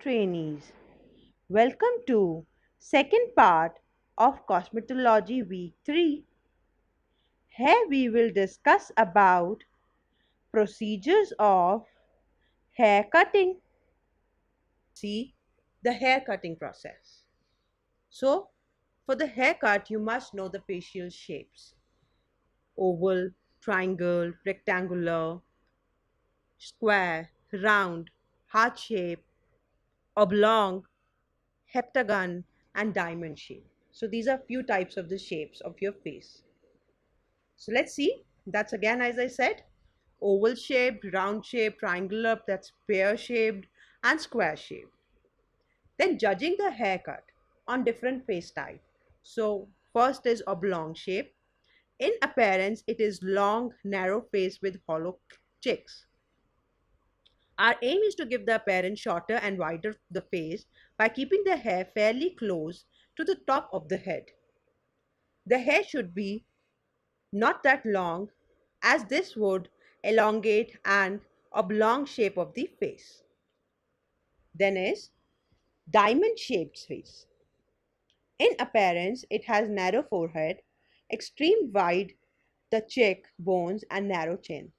trainees. Welcome to second part of Cosmetology Week 3. Here we will discuss about procedures of hair cutting. See the hair cutting process. So, for the haircut, you must know the facial shapes: oval, triangle, rectangular, square, round, heart shape, oblong, heptagon, and diamond shape. So these are few types of the shapes of your face. So let's see. That's again, as I said, oval shaped, round shaped, triangular, that's pear shaped, and square shaped. Then judging the haircut on different face type. So first is oblong shape. In appearance, it is long, narrow face with hollow cheeks. Our aim is to give the appearance shorter and wider the face by keeping the hair fairly close to the top of the head. The hair should be not that long, as this would elongate an oblong shape of the face. Then is diamond shaped face. In appearance, it has narrow forehead, extreme wide the cheek bones, and narrow chin.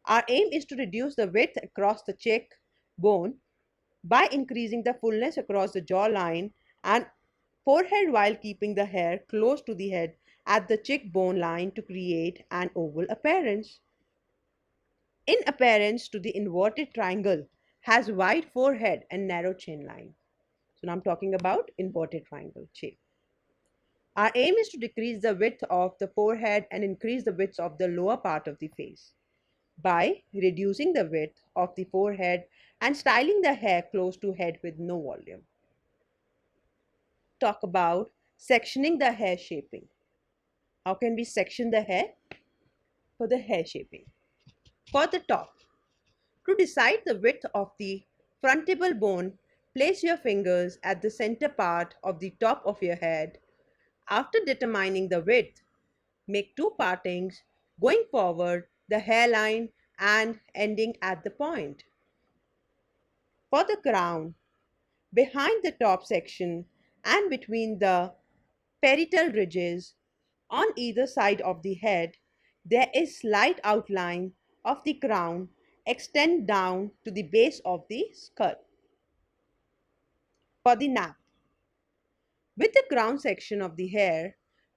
Our aim is to reduce the width across the cheek bone by increasing the fullness across the jawline and forehead while keeping the hair close to the head at the cheekbone line to create an oval appearance. In appearance to the inverted triangle has wide forehead and narrow chin line. So now I'm talking about inverted triangle shape. Our aim is to decrease the width of the forehead and increase the width of the lower part of the face by reducing the width of the forehead and styling the hair close to head with no volume. Talk about sectioning the hair shaping. How can we section the hair? For the hair shaping. For the top, to decide the width of the frontal bone, place your fingers at the center part of the top of your head. After determining the width, make two partings going forward the hairline and ending at the point. For the crown, behind the top section and between the parietal ridges on either side of the head, there is slight outline of the crown extend down to the base of the skull. For the nap, with the crown section of the hair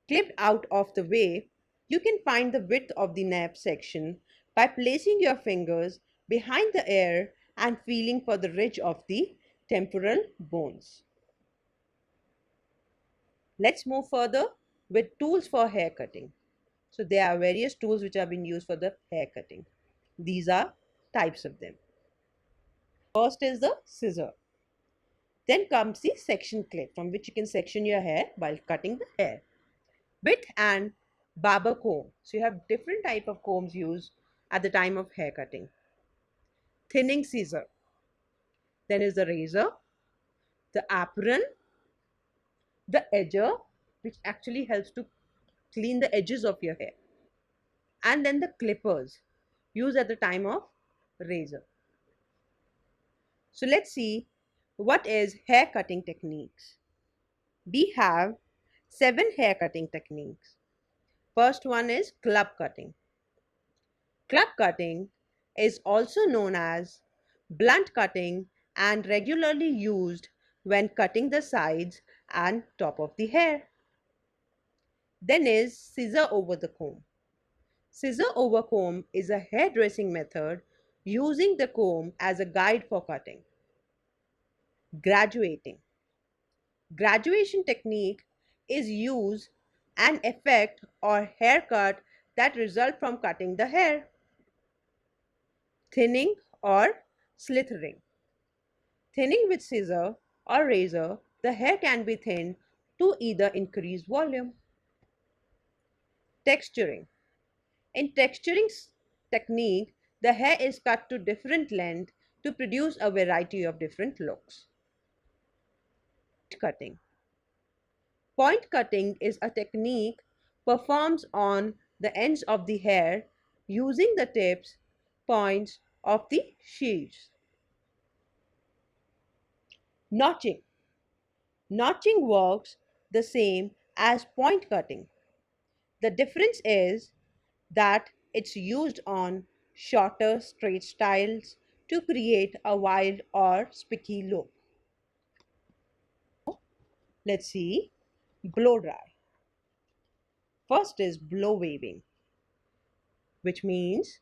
clipped out of the way, you can find the width of the nape section by placing your fingers behind the ear and feeling for the ridge of the temporal bones. Let's move further with tools for hair cutting. So there are various tools which have been used for the hair cutting. These are types of them. First is the scissor. Then comes the section clip from which you can section your hair while cutting the hair. Bit and barber comb. So you have different type of combs used at the time of hair cutting. Thinning scissor. Then is the razor, the apron, the edger, which actually helps to clean the edges of your hair, and then the clippers used at the time of razor. So let's see what is hair cutting techniques. We have 7 hair cutting techniques. First one is club cutting. Club cutting is also known as blunt cutting and regularly used when cutting the sides and top of the hair. Then is scissor over the comb. Scissor over comb is a hairdressing method using the comb as a guide for cutting. Graduating. Graduation technique is use an effect or haircut that result from cutting the hair. Thinning or slithering. Thinning with scissor or razor, the hair can be thinned to either increase volume. Texturing. In texturing technique, the hair is cut to different length to produce a variety of different looks. Cutting. Point cutting is a technique performed on the ends of the hair using the tips, points of the shears. Notching. Notching works the same as point cutting. The difference is that it's used on shorter straight styles to create a wild or spiky look. Let's see. Blow dry. First is blow waving, which means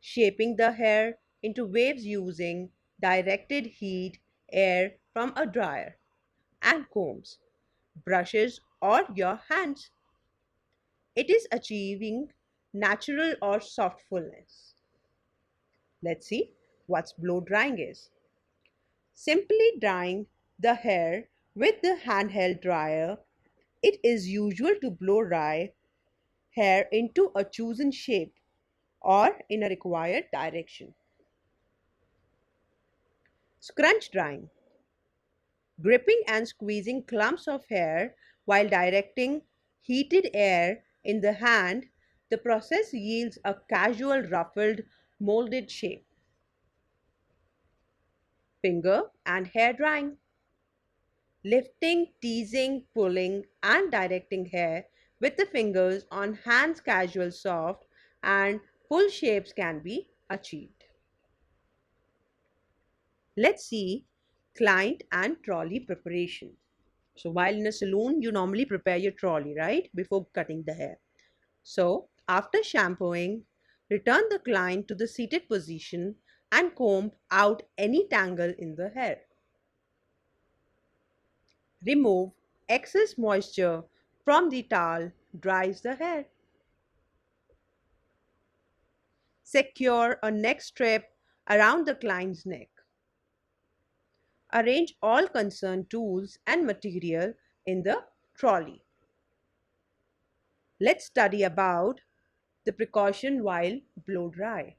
shaping the hair into waves using directed heat air from a dryer and combs, brushes, or your hands. It is achieving natural or soft fullness. Let's see what blow drying is. Simply drying the hair with the handheld dryer. It is usual to blow dry hair into a chosen shape or in a required direction. Scrunch drying. Gripping and squeezing clumps of hair while directing heated air in the hand, the process yields a casual ruffled molded shape. Finger and hair drying. Lifting, teasing, pulling, and directing hair with the fingers on hands casual soft and full shapes can be achieved. Let's see client and trolley preparation. So while in a salon, you normally prepare your trolley, right? Before cutting the hair. So after shampooing, return the client to the seated position and comb out any tangle in the hair. Remove excess moisture from the towel, dries the hair. Secure a neck strip around the client's neck. Arrange all concerned tools and material in the trolley. Let's study about the precaution while blow dry.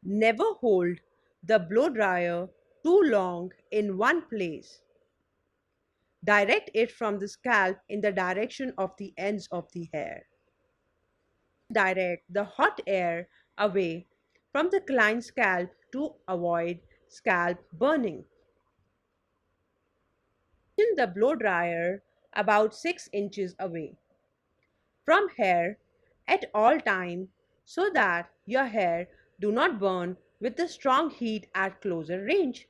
Never hold the blow dryer too long in one place. Direct it from the scalp in the direction of the ends of the hair. Direct the hot air away from the client's scalp to avoid scalp burning. Position the blow dryer about 6 inches away from hair at all time so that your hair do not burn with the strong heat at closer range.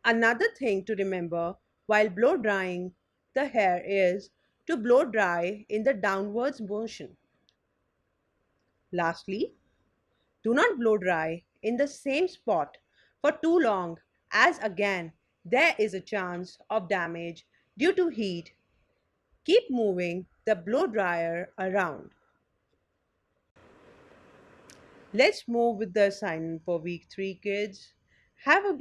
Another thing to remember while blow drying the hair is to blow dry in the downwards motion. Lastly, do not blow dry in the same spot for too long, as again there is a chance of damage due to heat. Keep moving the blow dryer around. Let's move with the assignment for week 3, kids. Have a